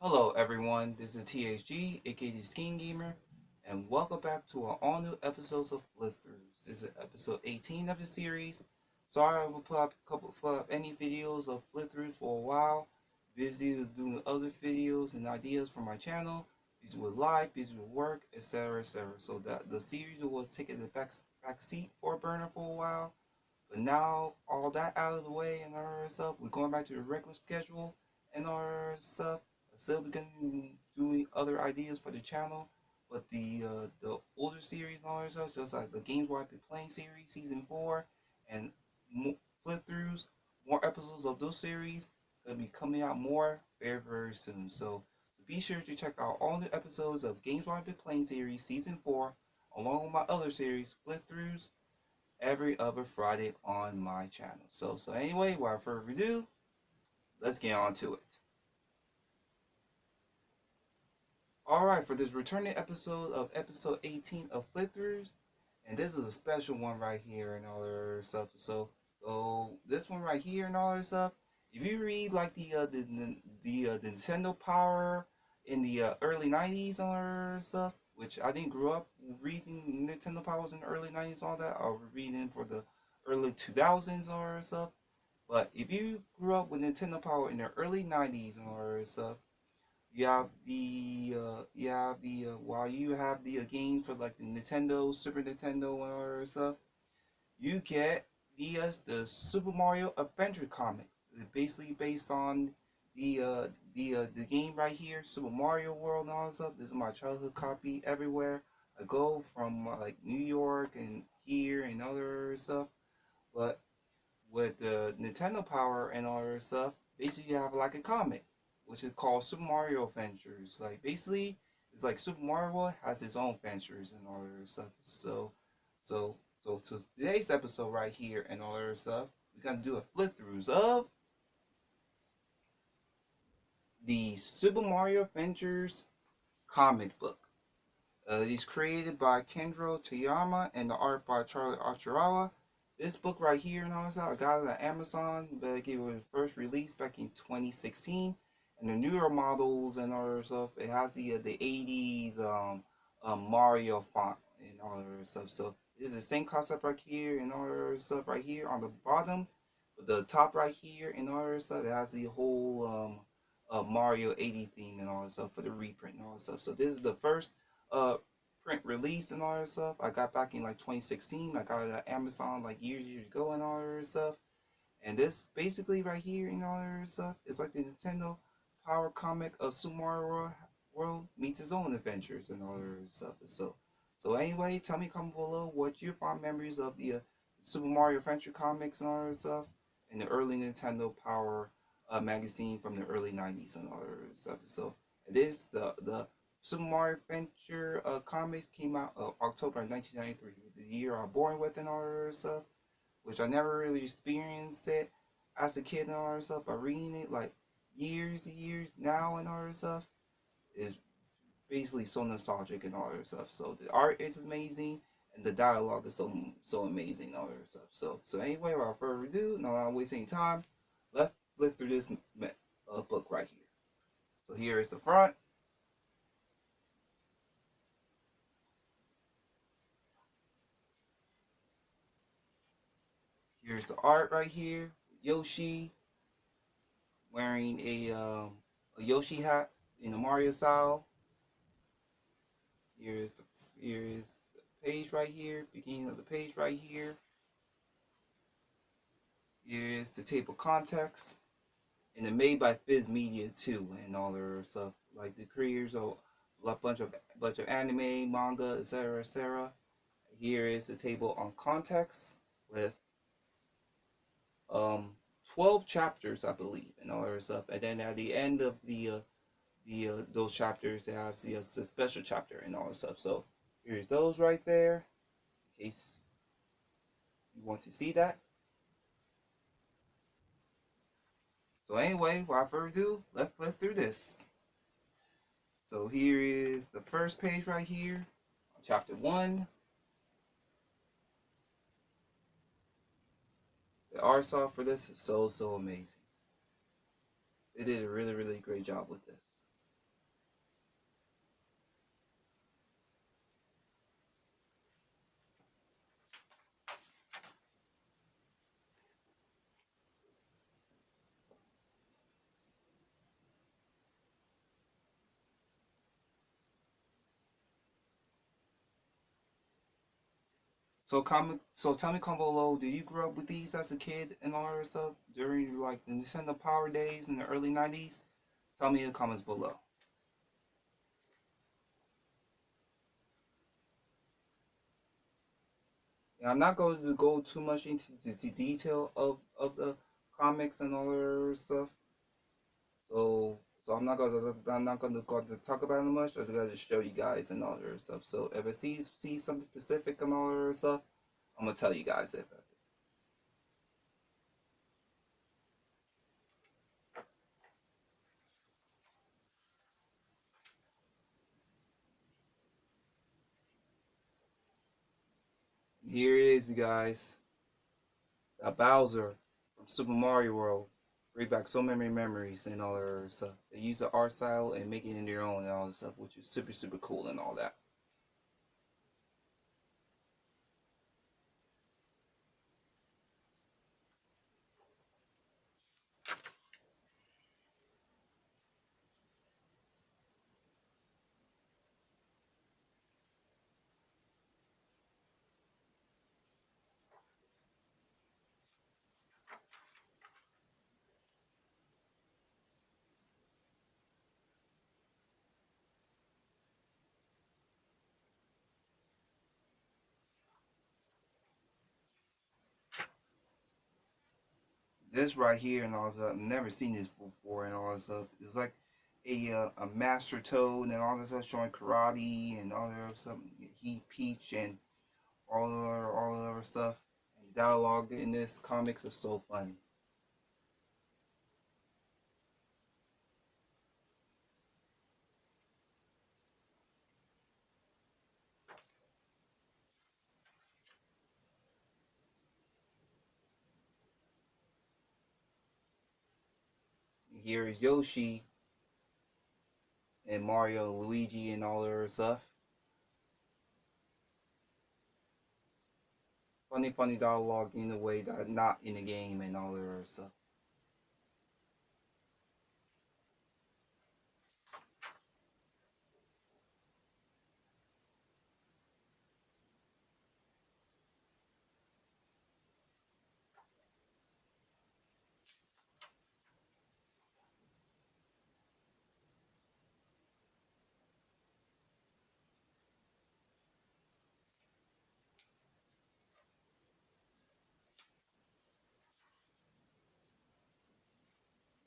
Hello everyone, this is THG, aka the Scheme Gamer, and welcome back to our all new episodes of Flip Throughs. This is episode 18 of the series. Sorry I will put up any videos of Flip Throughs for a while. Busy with doing other videos and ideas for my channel, busy with life, busy with work, etc. etc. So that the series was taking the back seat for a burner for a while. But now all that out of the way and all that stuff, we're going back to the regular schedule and all that stuff. Still we can do other ideas for the channel, but the older series and all that stuff, just like the games where I've been playing series, season 4, and flip throughs, more episodes of those series gonna be coming out more very soon. So be sure to check out all new episodes of Games Where I've Been Playing series season 4, along with my other series, flip throughs, every other Friday on my channel. So anyway, without further ado, let's get on to it. Alright, for this returning episode of episode 18 of Flip Throughs, and this is a special one right here and all that stuff. So this one right here and all that stuff. If you read like the Nintendo Power in the early '90s and all that stuff, which I didn't grow up reading Nintendo Powers in the early '90s, all that. I was reading for the early 2000s and all that stuff. But if you grew up with Nintendo Power in the early '90s and all that stuff, while you have the games for like the Nintendo, Super Nintendo, and all that stuff, you get the Super Mario Adventure comics. It's basically based on the game right here, Super Mario World and all that stuff. This is my childhood copy everywhere I go, from like New York and here and other stuff. But with the Nintendo Power and all that stuff, basically you have like a comic, which is called Super Mario Adventures. Like basically, it's like Super Mario World has its own adventures and all that stuff. So to today's episode right here and all that stuff, we're gonna do a flip throughs of the Super Mario Adventures comic book. It's created by Kendro Toyama and the art by Charlie Achirawa. This book right here, and all this I got it at Amazon, but it was first released back in 2016. And the newer models and all that stuff, it has the 80s Mario font and all that stuff. So this is the same concept right here and all that stuff right here on the bottom. But the top right here and all that stuff, it has the whole Mario 80 theme and all that stuff for the reprint and all that stuff. So this is the first uh print release and all that stuff. I got back in like 2016. I got it at Amazon like years ago and all that stuff. And this basically right here and all that stuff is like the Nintendo Power comic of Super Mario World meets its own adventures and all that stuff. So anyway, tell me comment below what your fond memories of the Super Mario Adventure comics and all that stuff, and the early Nintendo Power magazine from the early '90s and all that stuff. So this the Super Mario Adventure comics came out October 1993, the year I was born with and all that stuff, which I never really experienced it as a kid and all that stuff. But reading it like years and years now and all that stuff is basically so nostalgic and all that stuff. So the art is amazing and the dialogue is so amazing and all that stuff. So anyway, without further ado, no I'm wasting time. Let's flip through this book right here. So here is the front. Here's the art right here. Yoshi wearing a Yoshi hat in the Mario style. Here's the here's the page right here, beginning of the page right here. Here's the table context, and it's made by Fizz Media too, and all their stuff. Like the creators of a bunch of anime, manga, etc., etc. Here is the table on context with um 12 chapters, I believe, and all that stuff. And then at the end of the those chapters, they have the special chapter and all that stuff. So here's those right there, in case you want to see that. So anyway, without further ado, let's flip through this. So here is the first page right here, chapter 1. The art style for this is so amazing. They did a really great job with this. So tell me, comment below. Did you grow up with these as a kid and all that stuff during like the Nintendo Power days in the early '90s? Tell me in the comments below. And I'm not going to go too much into the detail of the comics and all that stuff. So I'm not gonna go to talk about it much. I'm gonna just show you guys and all that stuff. So if I see something specific and all that stuff, I'm gonna tell you guys if here it is, guys. A Bowser from Super Mario World. Bring back so many memories and all that stuff. They use the art style and make it in their own and all that stuff, which is super cool and all that. This right here and all that stuff, I've never seen this before and all that stuff. It's like a Master Toad and all this stuff showing karate and all that other stuff. He Peach and all the other stuff. And dialogue in this comics are so funny. Here is Yoshi and Mario, Luigi, and all the other stuff. Funny dialogue in a way that not in the game and all the other stuff.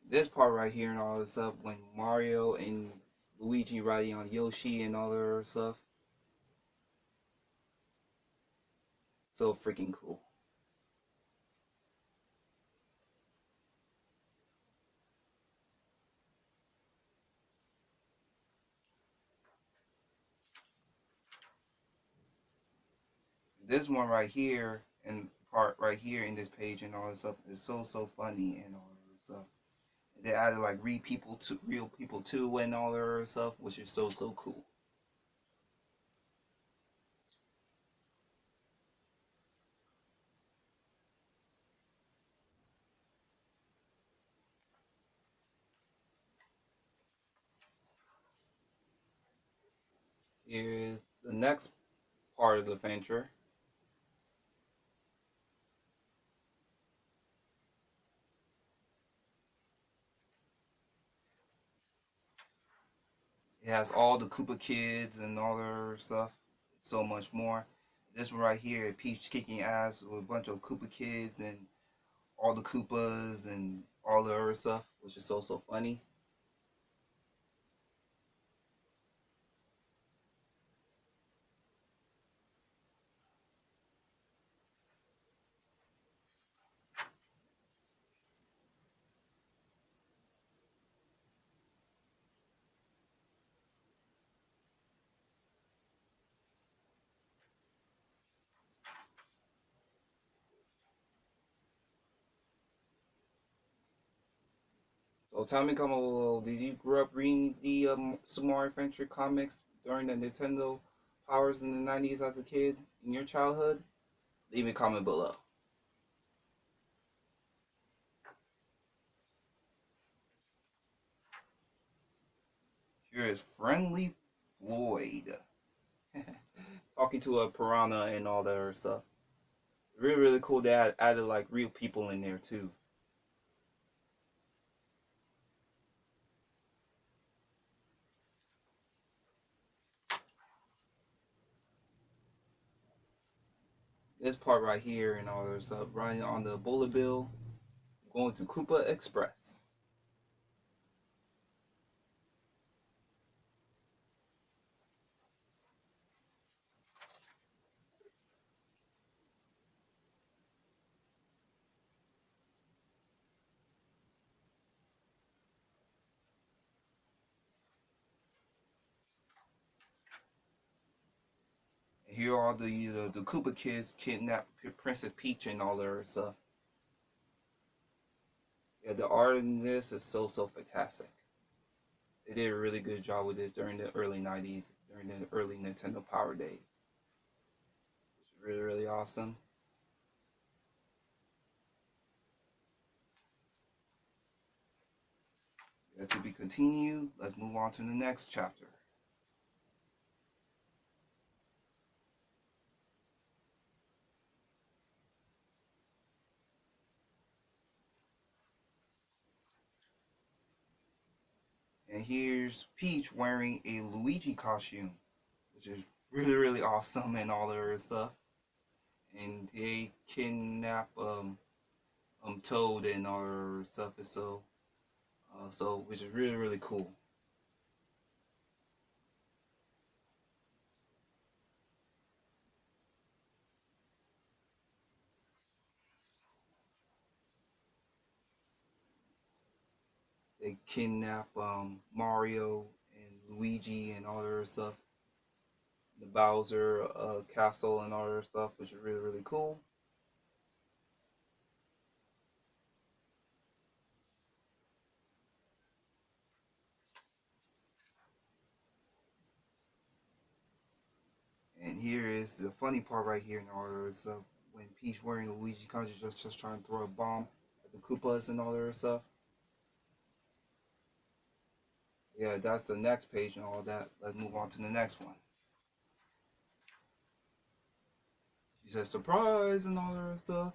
This part right here and all this stuff when Mario and Luigi riding on Yoshi and all the other stuff. So freaking cool. This one right here and part right here in this page and all this stuff is so funny and all this stuff. They added like real people too and all that other stuff, which is so cool. Here's the next part of the adventure. It has all the Koopa kids and all their stuff, so much more. This one right here, Peach kicking ass with a bunch of Koopa kids and all the Koopas and all the other stuff, which is so funny. So tell me, Kamalo, did you grow up reading the Super Mario Adventure comics during the Nintendo powers in the '90s as a kid in your childhood? Leave a comment below. Here is Friendly Floyd talking to a piranha and all that other stuff. Really, really cool. They added like real people in there too. This part right here and all this stuff, running on the bullet bill, going to Koopa Express. And here are the Koopa kids kidnap Princess Peach and all their stuff. Yeah, the art in this is so fantastic. They did a really good job with this during the early '90s, during the early Nintendo Power days. It's really really awesome. Yeah, to be continued. Let's move on to the next chapter. And here's Peach wearing a Luigi costume, which is really really awesome and all their stuff. And they kidnap Toad and all their stuff, and so which is really really cool. They kidnap Mario and Luigi and all their stuff, the Bowser castle and all their stuff, which is really really cool. And here is the funny part right here in all their stuff when Peach wearing a Luigi costume just trying to throw a bomb at the Koopas and all their stuff. Yeah, that's the next page and all that. Let's move on to the next one. She says surprise and all that stuff.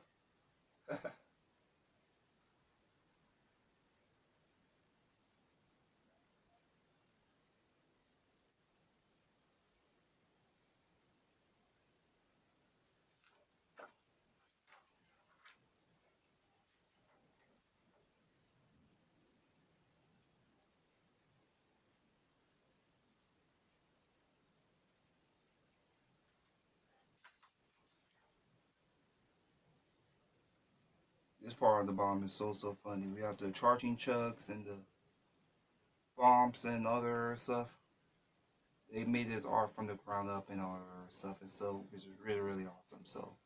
This part of the bomb is so funny. We have the charging chucks and the bombs and other stuff. They made this art from the ground up and all that stuff, and so which is really really awesome. So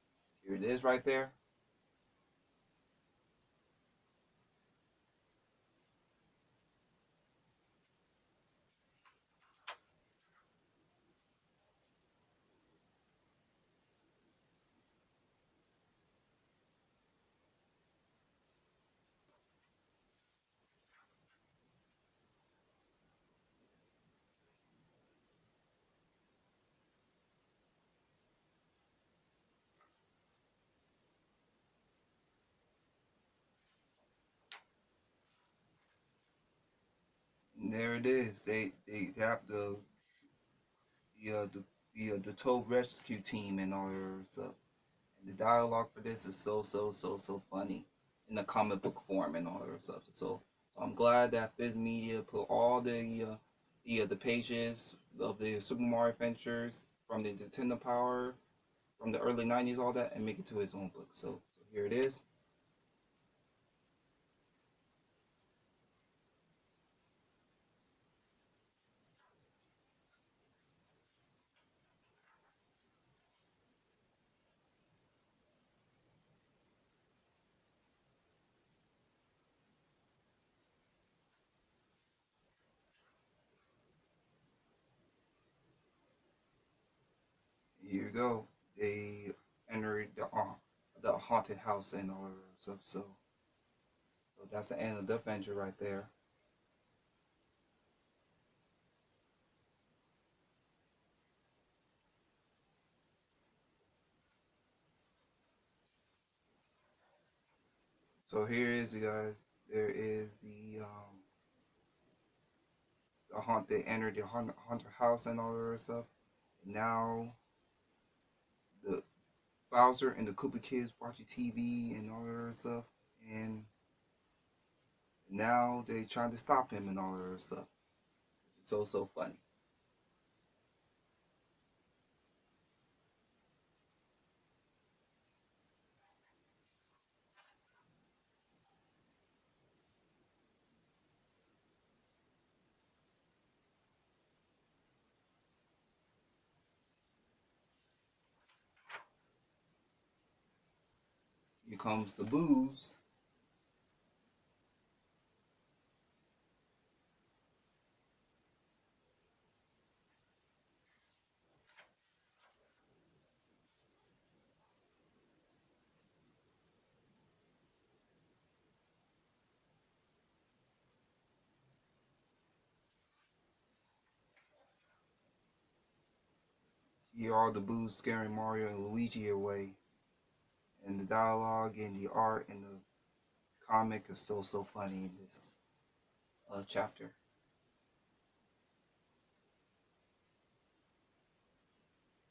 here it is right there. And there it is. They have the Toad Rescue Team and all that stuff. And the dialogue for this is so funny in the comic book form and all that stuff. So I'm glad that Fizz Media put all the pages of the Super Mario Adventures from the Nintendo Power from the early '90s, all that, and make it to his own book. So here it is. Here you go. They entered the haunted house and all that stuff. So that's the end of the adventure right there. So here is, you guys. There is the haunt. They entered the haunted house and all that stuff. And now the Bowser and the Koopa kids watching TV and all that stuff. And now they trying to stop him and all that stuff. It's so funny. Here comes the booze. Here are the booze scaring Mario and Luigi away. And the dialogue and the art and the comic is so funny in this chapter.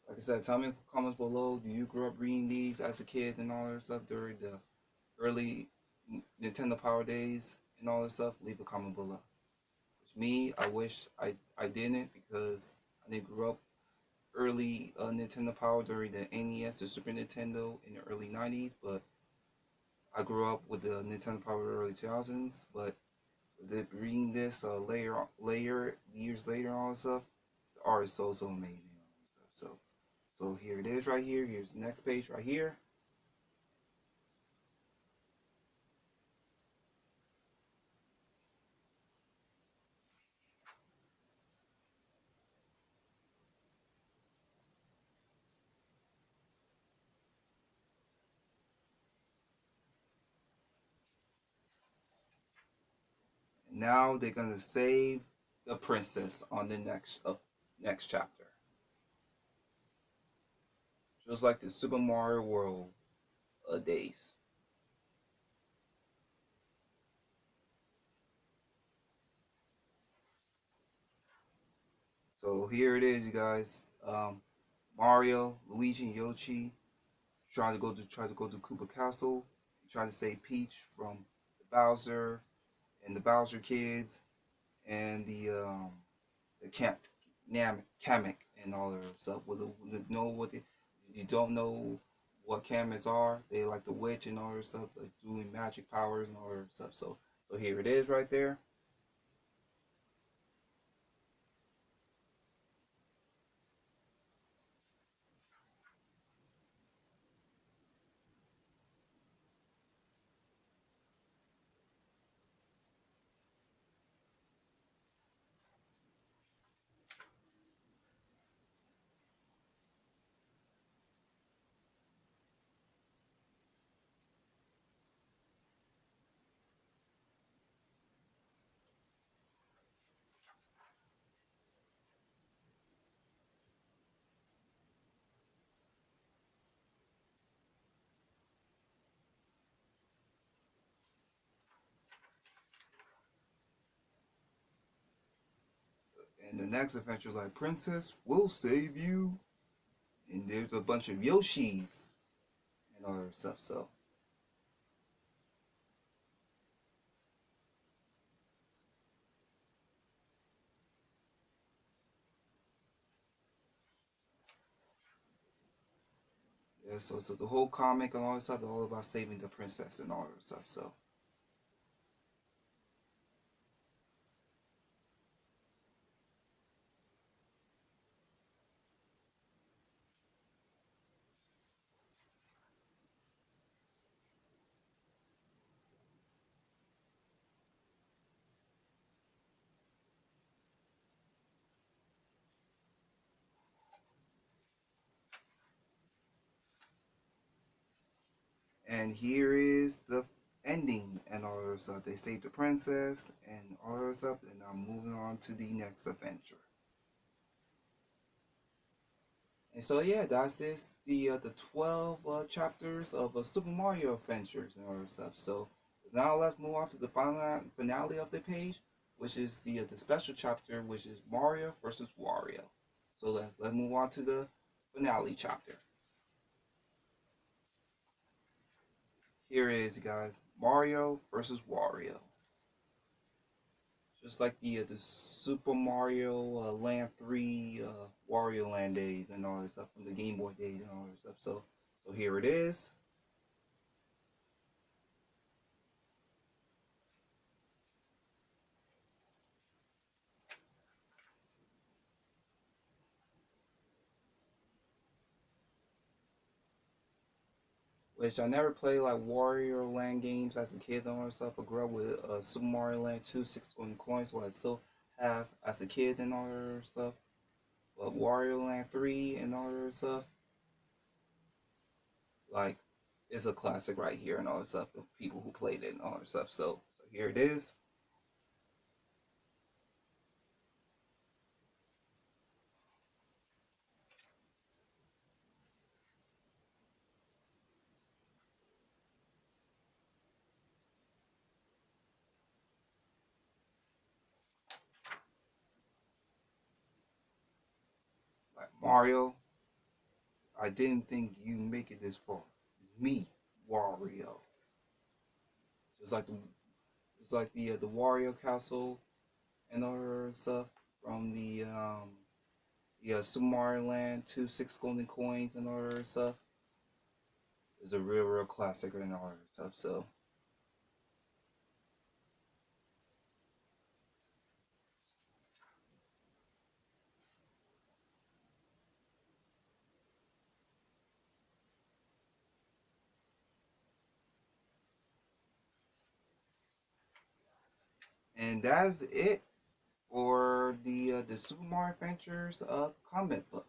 Like I said, tell me in the comments below. Do you grow up reading these as a kid and all that stuff during the early Nintendo Power days and all that stuff? Leave a comment below. Me, I wish I didn't, because I didn't grow up early Nintendo Power during the NES, the Super Nintendo in the early 90s, but I grew up with the Nintendo Power early 2000s. But reading this later years later and all this stuff, the art is so amazing and all this stuff. So here it is right here. Here's the next page right here. And now they're gonna save the princess on the next chapter, just like the Super Mario World days. So here it is, you guys. Mario, Luigi, and Yoshi try to go to Koopa Castle, try to save Peach from the Bowser and the Bowser kids and the Kamek and all that stuff. Know what they, you don't know what Kameks are. They like the witch and all that stuff, like doing magic powers and all that stuff. So here it is right there. And the next adventure, like Princess will save you, and there's a bunch of Yoshis and all that stuff. So yeah, so the whole comic and all that stuff is all about saving the princess and all that stuff. So and here is the ending and all that stuff. They saved the princess and all that stuff, and I'm moving on to the next adventure. And so yeah, that's it. The 12 chapters of Super Mario Adventures and all that stuff. So Now let's move on to the finale of the page, which is the special chapter, which is Mario versus Wario. So let's move on to the finale chapter. Here it is, guys. Mario versus Wario. Just like the Super Mario Land 3 Wario Land days and all that stuff from the Game Boy days and all that stuff. So here it is. Which I never played like Wario Land games as a kid and all that stuff. I grew up with Super Mario Land 2, 6 golden coins, what I still have as a kid and all that stuff. But Wario Land 3 and all that stuff, like, it's a classic right here and all that stuff of people who played it and all that stuff. So here it is. Like, Mario, I didn't think you make it this far. It's me, Wario. Just like the Wario Castle and other stuff from the Super Mario Land 2 6 golden coins and other stuff. Is a real classic and all that stuff. So and that's it for the Super Mario Adventures comic book.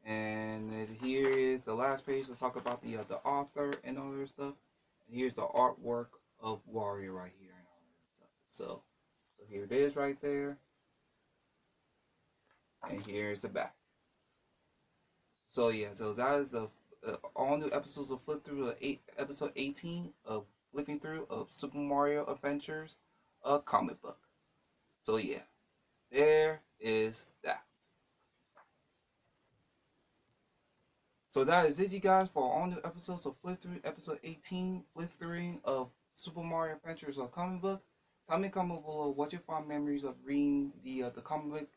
And here is the last page to talk about the author and all that stuff. And here's the artwork of Wario right here and all that stuff. So here it is right there, and here's the back. So yeah, so that is the all new episodes of Flip Through the episode 18 of Flipping Through of Super Mario Adventures, a comic book. So yeah, there is that. So that is it, you guys, for all new episodes of Flip Through, episode 18, Flip Through of Super Mario Adventures, a comic book. Tell me in comment below what your fond memories of reading the comic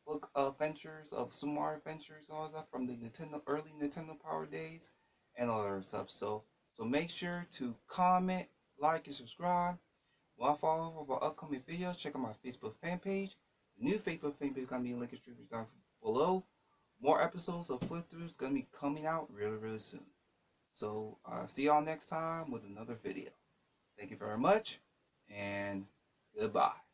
book adventures of Super Mario Adventures and all that from the early Nintendo Power days and all that stuff. So make sure to comment, like, and subscribe. Want to follow up our upcoming videos? Check out my Facebook fan page. The new Facebook fan page is gonna be linked down below. More episodes of Flip Through is gonna be coming out really soon. So see y'all next time with another video. Thank you very much, and goodbye.